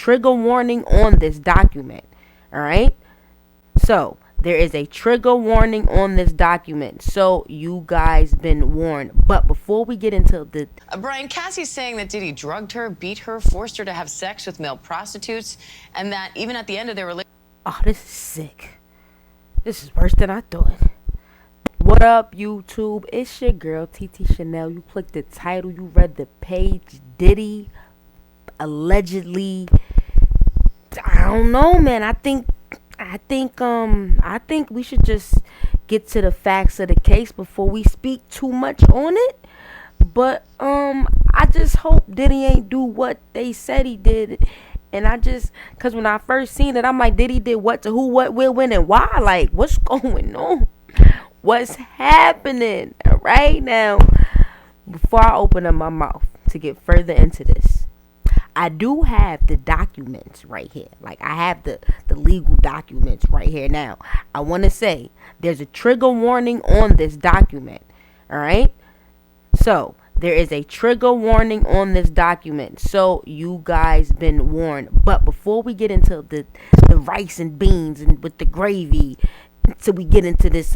trigger warning on this document. All right. So there is a trigger warning on this document. So you guys been warned. But before we get into the Brian, Cassie's saying that Diddy drugged her, beat her, forced her to have sex with male prostitutes, and that even at the end of their relationship. oh, this is sick. This is worse than I thought. What up, YouTube? It's your girl, TT Chanel. You clicked the title, you read the page. Diddy allegedly, I don't know, man. I think we should just get to the facts of the case before we speak too much on it. But I just hope Diddy ain't do what they said he did. And cause when I first seen it, I'm like, Diddy did what to who, what, where, when, and why? Like, what's going on? What's happening right now? Before I open up my mouth to get further into this, I do have the documents right here. Like, I have the legal documents right here now. I want to say there's a trigger warning on this document. All right. So there is a trigger warning on this document. So you guys been warned. But before we get into the rice and beans and with the gravy, till we get into this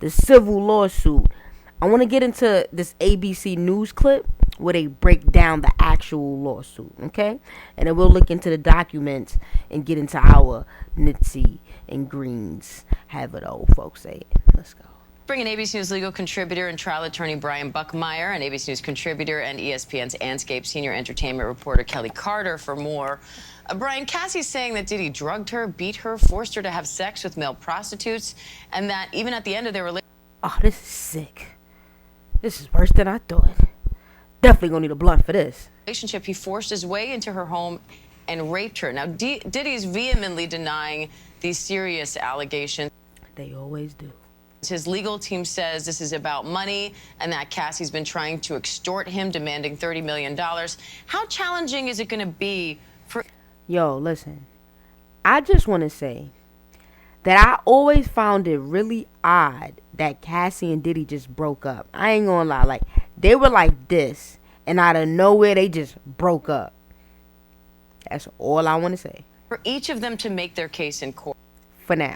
civil lawsuit, I want to get into this ABC News clip where they break down the actual lawsuit, okay? And then we'll look into the documents and get into our nitsy and greens. Have it old folks say it. Let's go. Bring in ABC News legal contributor and trial attorney Brian Buckmeyer, and ABC News contributor and ESPN's Anscape senior entertainment reporter Kelly Carter for more. Brian, Cassie's saying that Diddy drugged her, beat her, forced her to have sex with male prostitutes, and that even at the end of their relationship. Oh, this is sick. This is worse than I thought. Definitely gonna need a blunt for this. He forced his way into her home and raped her. Now, Diddy's vehemently denying these serious allegations. They always do. His legal team says this is about money and that Cassie's been trying to extort him, demanding $30 million. How challenging is it going to be for... Yo, listen. I just want to say that I always found it really odd that Cassie and Diddy just broke up. I ain't gonna lie. Like, they were like this, and out of nowhere, they just broke up. That's all I want to say. For each of them to make their case in court. For now.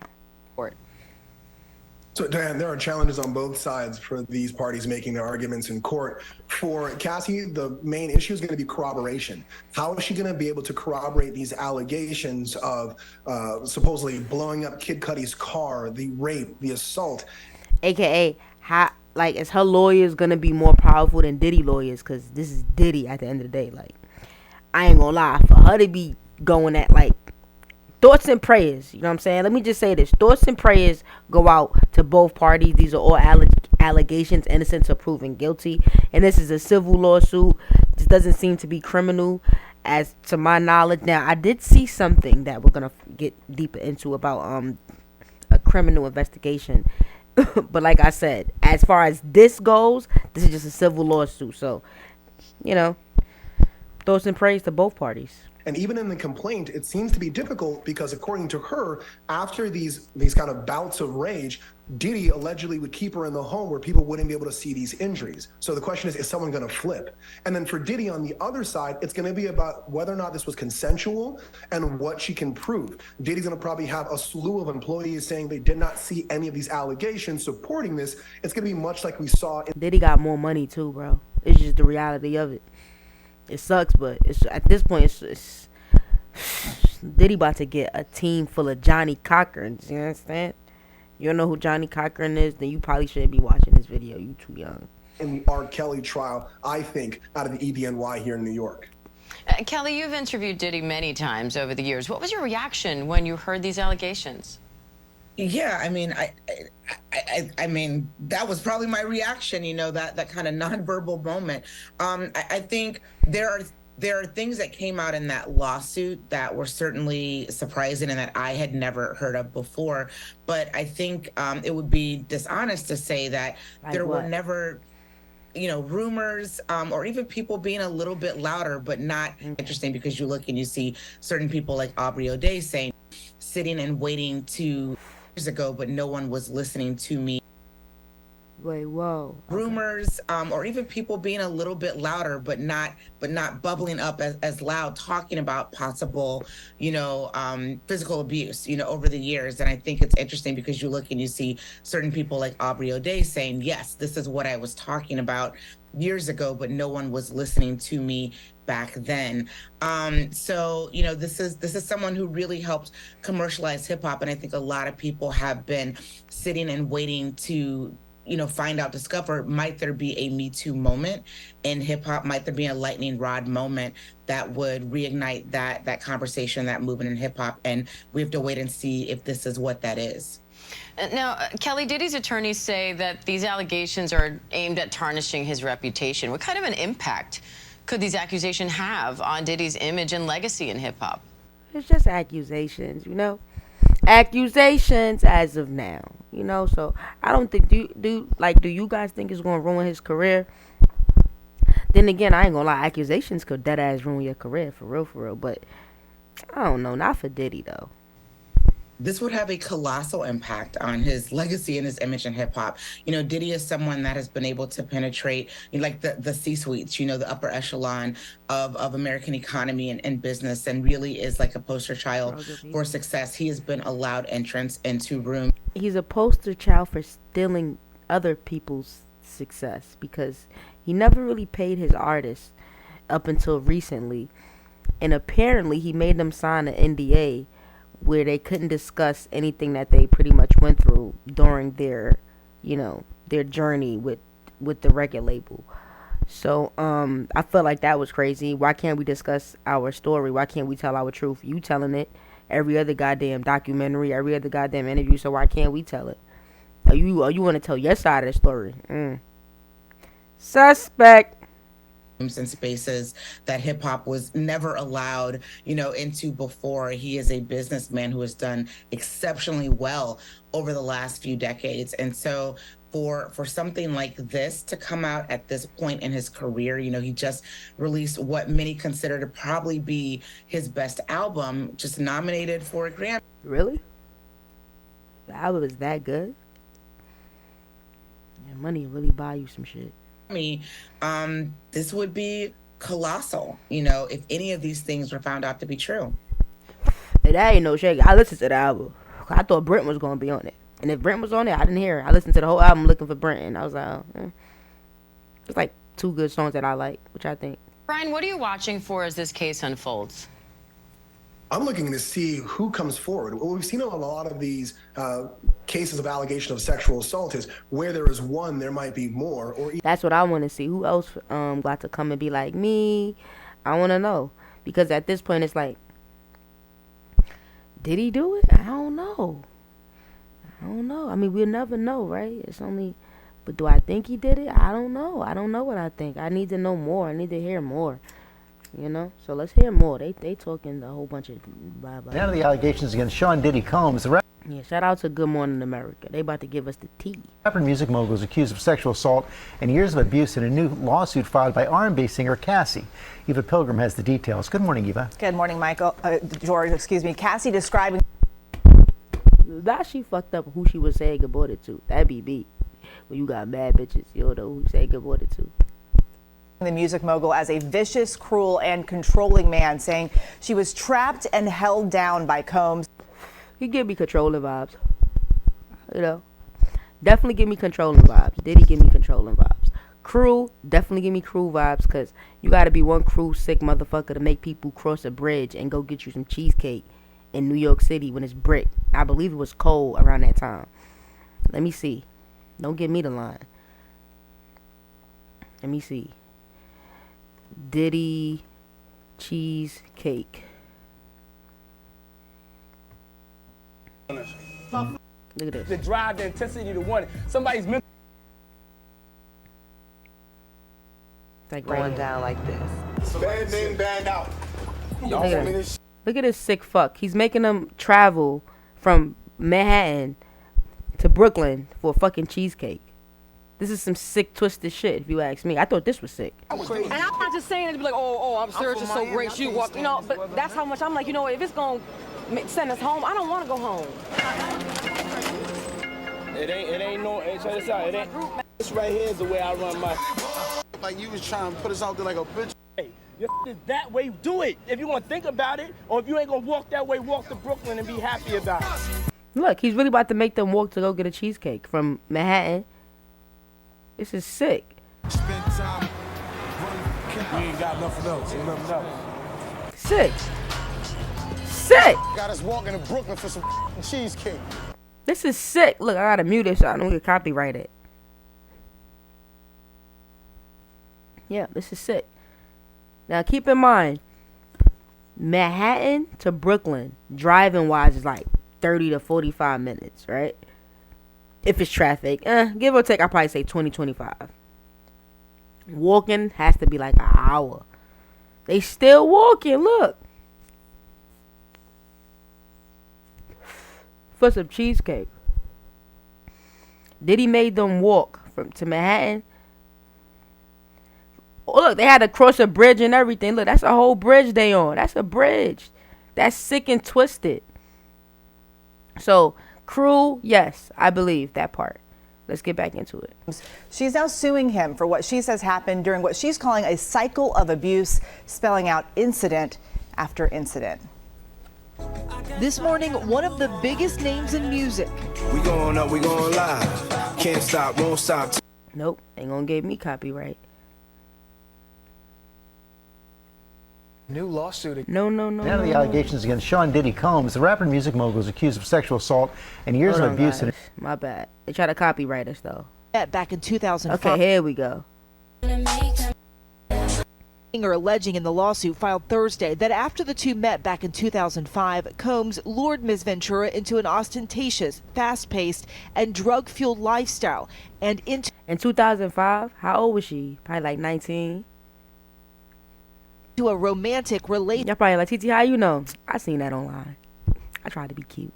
So, Dan, there are challenges on both sides for these parties making their arguments in court. For Cassie, the main issue is going to be corroboration. How is she going to be able to corroborate these allegations of supposedly blowing up Kid Cudi's car, the rape, the assault? AKA, is her lawyers going to be more powerful than Diddy lawyers? Because this is Diddy at the end of the day. Like, I ain't going to lie. For her to be going at, like, thoughts and prayers, you know what I'm saying? Let me just say this. Thoughts and prayers go out to both parties. These are all allegations, innocent to proven guilty. And this is a civil lawsuit. This doesn't seem to be criminal, as to my knowledge. Now, I did see something that we're going to get deeper into about a criminal investigation. But like I said, as far as this goes, this is just a civil lawsuit. So, you know, thoughts and prayers to both parties. And even in the complaint, it seems to be difficult because, according to her, after these kind of bouts of rage, Diddy allegedly would keep her in the home where people wouldn't be able to see these injuries. So the question is someone going to flip? And then for Diddy on the other side, it's going to be about whether or not this was consensual and what she can prove. Diddy's going to probably have a slew of employees saying they did not see any of these allegations supporting this. It's going to be much like we saw. Diddy got more money too, bro. It's just the reality of it. It sucks, but it's at this point, it's Diddy about to get a team full of Johnny Cochrans. You understand? You don't know who Johnny Cochran is? Then you probably shouldn't be watching this video. You too young. In the R. Kelly trial, I think, out of the EDNY here in New York. Kelly, you've interviewed Diddy many times over the years. What was your reaction when you heard these allegations? Yeah, I mean, I mean, that was probably my reaction, you know, that kind of nonverbal moment. I think there are things that came out in that lawsuit that were certainly surprising and that I had never heard of before. But I think it would be dishonest to say that there were never, you know, rumors or even people being a little bit louder, but not interesting, because you look and you see certain people like Aubrey O'Day saying, sitting and waiting 2 years ago, but no one was listening to me. Wait, whoa. Okay. Rumors, or even people being a little bit louder, but not bubbling up as loud, talking about possible, physical abuse, over the years. And I think it's interesting because you look and you see certain people like Aubrey O'Day saying, yes, this is what I was talking about years ago, but no one was listening to me back then. So this is someone who really helped commercialize hip hop, and I think a lot of people have been sitting and waiting to find out, discover, might there be a Me Too moment in hip hop? Might there be a lightning rod moment that would reignite that conversation, that movement in hip hop? And we have to wait and see if this is what that is. Now, Kelly, Diddy's attorneys say that these allegations are aimed at tarnishing his reputation. What kind of an impact could these accusations have on Diddy's image and legacy in hip hop? It's just accusations, accusations as of now, so I don't think do you guys think it's gonna ruin his career? Then again, I ain't gonna lie, accusations could dead ass ruin your career for real, but I don't know, not for Diddy though. This would have a colossal impact on his legacy and his image in hip hop. Diddy is someone that has been able to penetrate like the C-suites, the upper echelon of American economy and business, and really is like a poster child for success. He has been allowed entrance into rooms. He's a poster child for stealing other people's success because he never really paid his artists up until recently. And apparently he made them sign an NDA where they couldn't discuss anything that they pretty much went through during their journey with the record label. So I felt like that was crazy. Why can't we discuss our story? Why can't we tell our truth? You telling it every other goddamn documentary, every other goddamn interview, so why can't we tell it? Or you want to tell your side of the story? Suspect. And spaces that hip hop was never allowed, into before. He is a businessman who has done exceptionally well over the last few decades. And so for something like this to come out at this point in his career, he just released what many consider to probably be his best album, just nominated for a Grammy. Really? The album is that good? Yeah, money really buy you some shit. This would be colossal, if any of these things were found out to be true. Hey, that ain't no shake. I listened to the album. I thought Brent was gonna be on it, and if Brent was on it, I didn't hear it. I listened to the whole album looking for Brent, and I was like, it's like 2 good songs that I like, which I think. Brian, what are you watching for as this case unfolds? I'm looking to see who comes forward. What we've seen on a lot of these cases of allegation of sexual assault is where there is one, there might be more. That's what I want to see. Who else got to come and be like me? I want to know. Because at this point, it's like, did he do it? I don't know. I mean, we'll never know, right? It's only... But do I think he did it? I don't know. I don't know what I think. I need to know more. I need to hear more. So let's hear more. They talking a whole bunch of blah blah. Now the allegations against Sean Diddy Combs. Yeah, shout out to Good Morning America. They about to give us the tea. Rapper and music mogul is accused of sexual assault and years of abuse in a new lawsuit filed by R&B singer Cassie. Eva Pilgrim has the details. Good morning, Eva. Good morning, George. Excuse me. Cassie describing. That she fucked up who she was saying goodbye to. That'd be beat. When you got mad bitches, you don't know who you say goodbye to. The music mogul as a vicious, cruel, and controlling man, saying she was trapped and held down by Combs. He give me controlling vibes. Definitely give me controlling vibes. Diddy give me controlling vibes. Crew, definitely give me crew vibes, because you got to be one crew sick motherfucker to make people cross a bridge and go get you some cheesecake in New York City when it's brick. I believe it was cold around that time. Let me see. Don't give me the line. Let me see. Diddy cheesecake. Look at this. The drive, the intensity, the one. Somebody's mental. Like going down like this. Band in, band out. Look at this sick fuck. He's making them travel from Manhattan to Brooklyn for a fucking cheesecake. This is some sick, twisted shit, if you ask me. I thought this was sick. And I'm not just saying it to be like, I'm serious, it's so great. She walked, but that's how much I'm like, if it's going to send us home, I don't want to go home. It ain't no, check this out. This right here is the way I run my. Like you was trying to put us out there like a bitch. Hey, your is that way, do it. If you want to think about it, or if you ain't gonna walk that way, walk to Brooklyn and be happy about it. Look, he's really about to make them walk to go get a cheesecake from Manhattan. This is sick. We ain't got nothing else. Ain't nothing else. Sick. Sick. Got us walking to Brooklyn for some cheesecake. This is sick. Look, I gotta mute it so I don't get copyrighted. Yeah, this is sick. Now keep in mind, Manhattan to Brooklyn, driving wise, is like 30 to 45 minutes, right? If it's traffic, give or take, I'll probably say 20, 25. Walking has to be like an hour. They still walking, look. For some cheesecake. Diddy made them walk to Manhattan. Oh, look, they had to cross a bridge and everything. Look, that's a whole bridge they on. That's a bridge. That's sick and twisted. So, cruel, yes, I believe that part. Let's get back into it. She's now suing him for what she says happened during what she's calling a cycle of abuse, spelling out incident after incident. This morning, one of the biggest names in music. We going up, we going live. Can't stop, won't stop. Nope, ain't gonna give me copyright. New lawsuit. No. Now the allegations against Sean Diddy Combs, the rapper and music mogul, is accused of sexual assault and years of abuse. Guys. My bad. They try to copyright us though. Back in 2005. Okay, here we go. Are alleging in the lawsuit filed Thursday that after the two met back in 2005, Combs lured Ms. Ventura into an ostentatious, fast-paced, and drug-fueled lifestyle. And in 2005, how old was she? Probably like 19. To a romantic relationship. Y'all probably like, TT, how you know? I seen that online. I tried to be cute.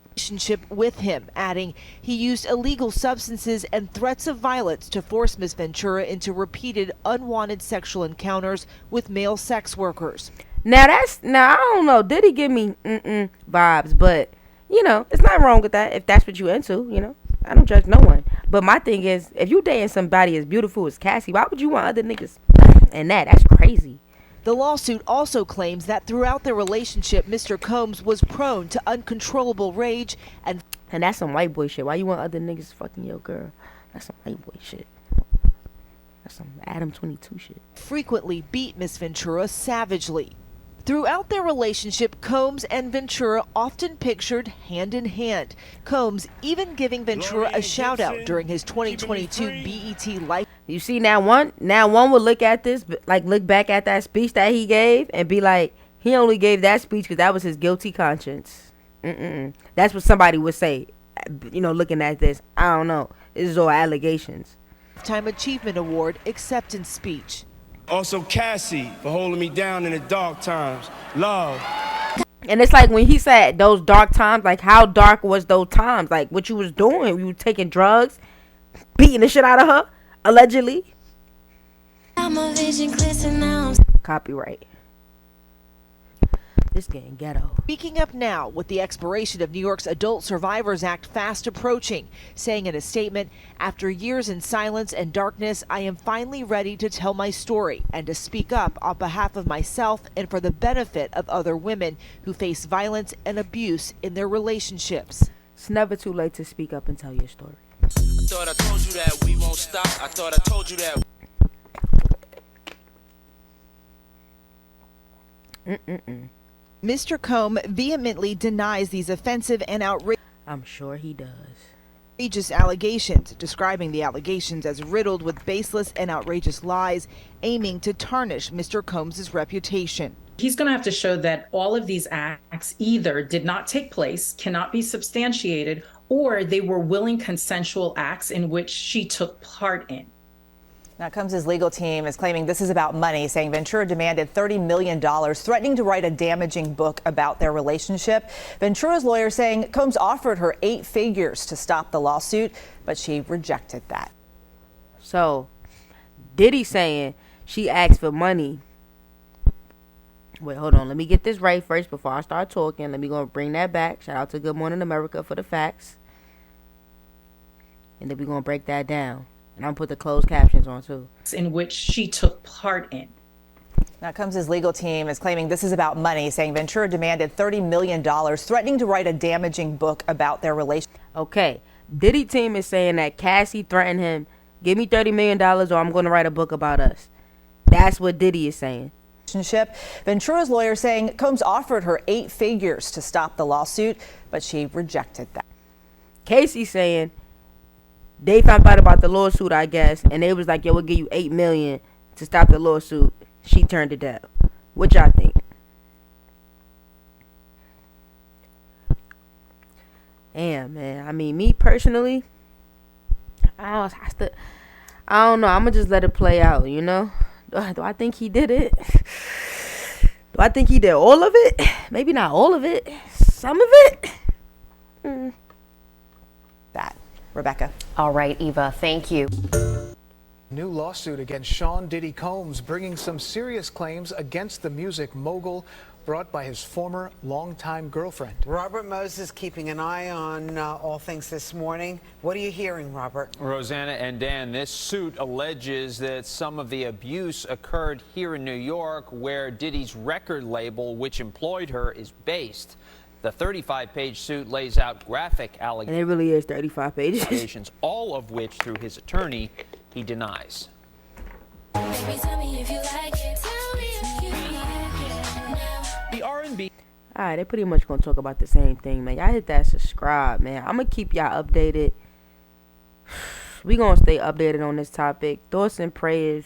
With him, adding he used illegal substances and threats of violence to force Ms. Ventura into repeated unwanted sexual encounters with male sex workers. Now I don't know. Did he give me vibes? But you know, it's not wrong with that if that's what you into. You know, I don't judge no one. But my thing is, if you dating somebody as beautiful as Cassie, why would you want other niggas? And that's crazy. The lawsuit also claims that throughout their relationship, Mr. Combs was prone to uncontrollable rage and that's some white boy shit. Why you want other niggas fucking your girl? That's some white boy shit. That's some Adam 22 shit. Frequently beat Miss Ventura savagely. Throughout their relationship, Combs and Ventura often pictured hand in hand. Combs even giving Ventura a shout out during his 2022 BET Life. You see, now one would look at this, like look back at that speech that he gave and be like, he only gave that speech because that was his guilty conscience. That's what somebody would say, you know, looking at this. I don't know. This is all allegations. Lifetime Achievement Award acceptance speech. Also Cassie for holding me down in the dark times. Love. And it's like when he said those dark times, like how dark was those times? Like what you was doing? You were taking drugs, beating the shit out of her, allegedly. Copyright. This getting ghetto. Speaking up now with the expiration of New York's Adult Survivors Act fast approaching, saying in a statement, after years in silence and darkness, I am finally ready to tell my story and to speak up on behalf of myself and for the benefit of other women who face violence and abuse in their relationships. It's never too late to speak up and tell your story. I thought I told you that we won't stop. I thought I told you that. Mr. Combs vehemently denies these offensive and outrageous. I'm sure he does. Outrageous allegations, describing the allegations as riddled with baseless and outrageous lies, aiming to tarnish Mr. Combs' reputation. He's going to have to show that all of these acts either did not take place, cannot be substantiated, or they were willing consensual acts in which she took part in. Now, Combs' legal team is claiming this is about money, saying Ventura demanded $30 million, threatening to write a damaging book about their relationship. Ventura's lawyer saying Combs offered her 8 figures to stop the lawsuit, but she rejected that. So, Diddy saying she asked for money. Wait, hold on. Let me get this right first before I start talking. Let me go bring that back. Shout out to Good Morning America for the facts. And then we're going to break that down. And I'm put the closed captions on too. In which she took part in. Now Combs' legal team is claiming this is about money, saying Ventura demanded $30 million, threatening to write a damaging book about their relationship. Okay, Diddy team is saying that Cassie threatened him, give me $30 million or I'm going to write a book about us. That's what Diddy is saying. Ventura's lawyer saying Combs offered her 8 figures to stop the lawsuit, but she rejected that. Casey saying they found out about the lawsuit, I guess, and they was like, yo, we'll give you $8 million to stop the lawsuit. She turned it down. What y'all think? Damn, man. I mean, me personally, I don't know. I'm gonna just let it play out, you know? Do I think he did it? Do I think he did all of it? Maybe not all of it. Some of it? That. Rebecca. All right, Eva, thank you. New lawsuit against Sean Diddy Combs, bringing some serious claims against the music mogul, brought by his former longtime girlfriend. Robert Moses keeping an eye on all things this morning. What are you hearing, Robert? Rosanna and Dan, this suit alleges that some of the abuse occurred here in New York, where Diddy's record label, which employed her, is based. The 35-page suit lays out graphic allegations. And it really is 35 pages. All of which, through his attorney, he denies. The R&B. Alright, they pretty much gonna talk about the same thing, man. Y'all hit that subscribe, man. I'm gonna keep y'all updated. We gonna stay updated on this topic. Thoughts and prayers.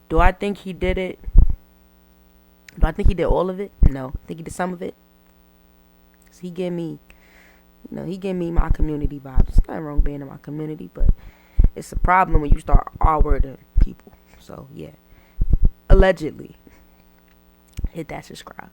Do I think he did it? Do I think he did all of it? No. I think he did some of it. Cause he gave me, he gave me my community vibes. There's nothing wrong being in my community, but it's a problem when you start R-wording people. So yeah, allegedly. Hit that subscribe.